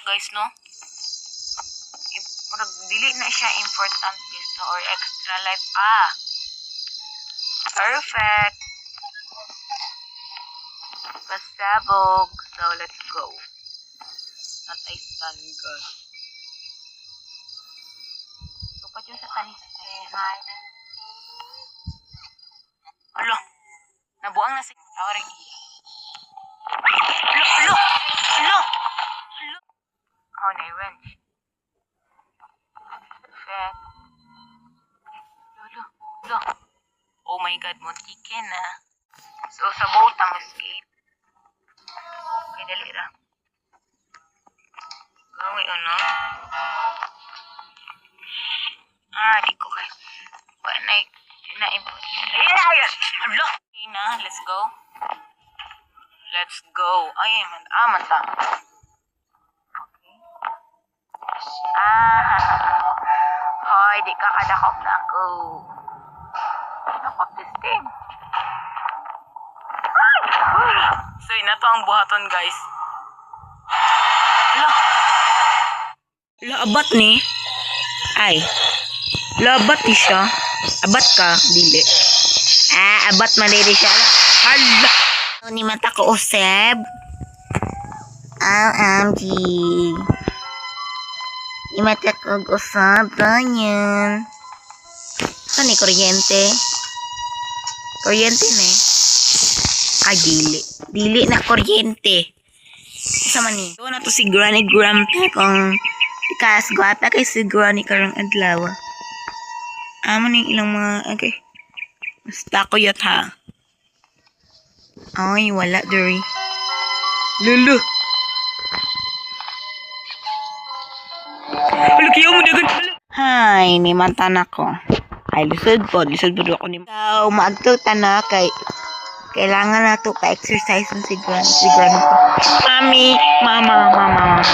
guys, no? Murag dili na siya importante so or extra life. Perfect. Pasabog. So, let's go. Natay tangga. Tupat yun sa tanis. Alo. Nabuang na si Tawarig. Alo. Oh, na-wrench. Perfect. Lo. Oh my God, muntikin na. So, sa boat, ang escape. Okay, dali ra. Gawin ano? Di ko kay. Di na import. Ayan! Alo! Okay na, let's go. Let's go. Ay, man ta. Okay. Hoy, di ka kadakop na ako. Dakop this thing. So, ina to ang buhaton, guys. Abat ni. Ay. Abat ni siya. Abat ka, dili. Abat maliri siya. Hala. Ni mata ko useb. OMG. Ni mata ko usab. Ganyan. Saan ni kuryente? Kuryente ni. Dili. Dili na kuryente. Sama ni. Ito na to si Granny Grandpa kung ikas gwapa kay si Granny karang adlaw. Amo ning ilang mga okay. Basta ko yat ha. Ay, wala diri. Lulu. Kiyaw mo dagan. Hay, ni mantan ako. Ay, lisod po ako ni. So, maagtuta na kay kailangan na to ka-exercise ng si Granny ko. Mami, mama. Mama.